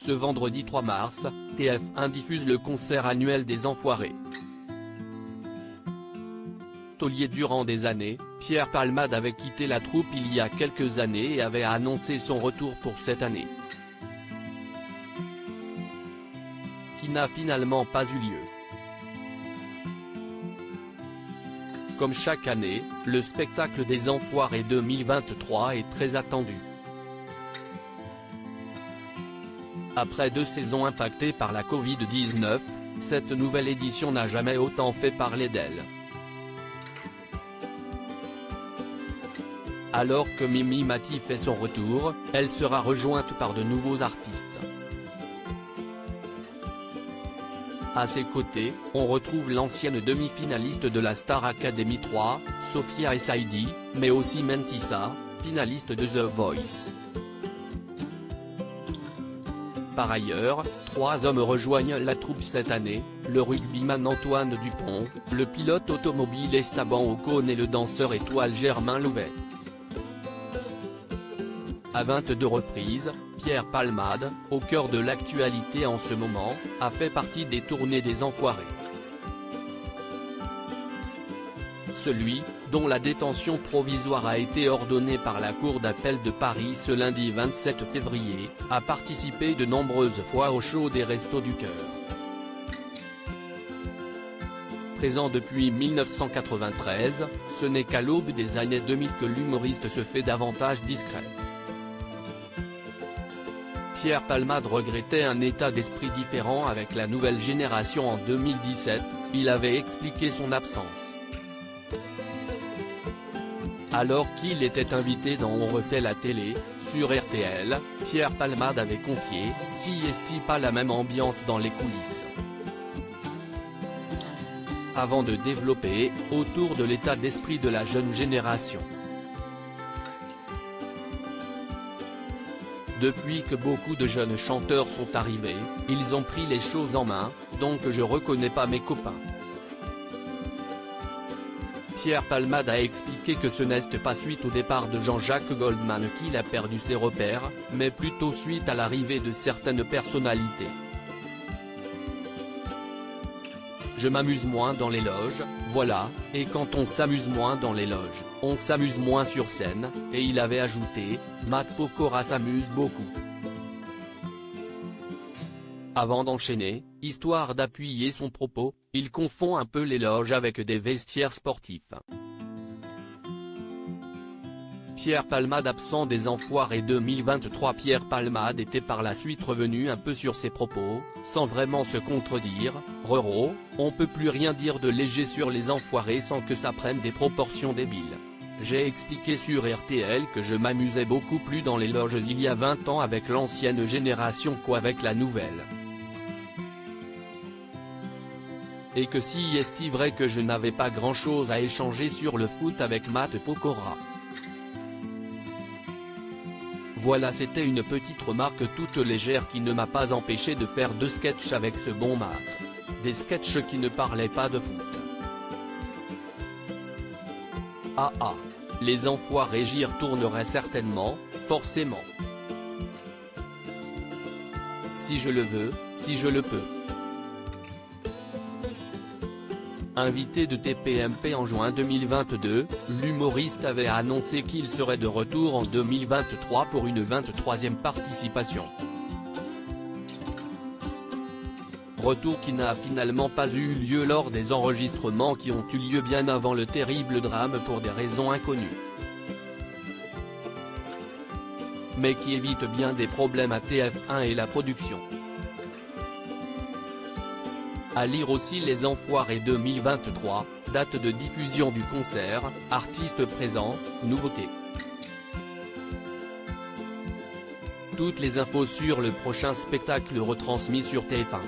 Ce vendredi 3 mars, TF1 diffuse le concert annuel des Enfoirés. Taulier durant des années, Pierre Palmade avait quitté la troupe il y a quelques années et avait annoncé son retour pour cette année, qui n'a finalement pas eu lieu. Comme chaque année, le spectacle des Enfoirés 2023 est très attendu. Après 2 saisons impactées par la Covid-19, cette nouvelle édition n'a jamais autant fait parler d'elle. Alors que Mimi Mati fait son retour, elle sera rejointe par de nouveaux artistes. À ses côtés, on retrouve l'ancienne demi-finaliste de la Star Academy 3, Sophia Essaidi, mais aussi Mentissa, finaliste de The Voice. Par ailleurs, 3 hommes rejoignent la troupe cette année, le rugbyman Antoine Dupont, le pilote automobile Esteban Ocon et le danseur étoile Germain Louvet. À 22 reprises, Pierre Palmade, au cœur de l'actualité en ce moment, a fait partie des tournées des Enfoirés. Celui, dont la détention provisoire a été ordonnée par la Cour d'appel de Paris ce lundi 27 février, a participé de nombreuses fois au show des Restos du Cœur. Présent depuis 1993, ce n'est qu'à l'aube des années 2000 que l'humoriste se fait davantage discret. Pierre Palmade regrettait un état d'esprit différent avec la nouvelle génération en 2017, il avait expliqué son absence. Alors qu'il était invité dans On refait la télé, sur RTL, Pierre Palmade avait confié « Si est-il pas la même ambiance dans les coulisses ?» avant de développer, autour de l'état d'esprit de la jeune génération. Depuis que beaucoup de jeunes chanteurs sont arrivés, ils ont pris les choses en main, donc je reconnais pas mes copains. Pierre Palmade a expliqué que ce n'est pas suite au départ de Jean-Jacques Goldman qu'il a perdu ses repères, mais plutôt suite à l'arrivée de certaines personnalités. Je m'amuse moins dans les loges, voilà, et quand on s'amuse moins dans les loges, on s'amuse moins sur scène, et il avait ajouté, Matt Pokora s'amuse beaucoup. Avant d'enchaîner, histoire d'appuyer son propos, il confond un peu les loges avec des vestiaires sportifs. Pierre Palmade absent des Enfoirés 2023. Pierre Palmade était par la suite revenu un peu sur ses propos, sans vraiment se contredire. Roro, on peut plus rien dire de léger sur les Enfoirés sans que ça prenne des proportions débiles. J'ai expliqué sur RTL que je m'amusais beaucoup plus dans les loges il y a 20 ans avec l'ancienne génération qu'avec la nouvelle. Et que si est vrai que je n'avais pas grand-chose à échanger sur le foot avec Matt Pokora. Voilà, c'était une petite remarque toute légère qui ne m'a pas empêché de faire 2 sketchs avec ce bon Matt. Des sketchs qui ne parlaient pas de foot. Ah ah. Les Enfoirés, j'y retournerai certainement, forcément. Si je le veux, si je le peux. Invité de TPMP en juin 2022, l'humoriste avait annoncé qu'il serait de retour en 2023 pour une 23e participation. Retour qui n'a finalement pas eu lieu lors des enregistrements qui ont eu lieu bien avant le terrible drame pour des raisons inconnues. Mais qui évite bien des problèmes à TF1 et la production. À lire aussi les Enfoirés 2023, date de diffusion du concert, artistes présents, nouveautés. Toutes les infos sur le prochain spectacle retransmis sur TF1.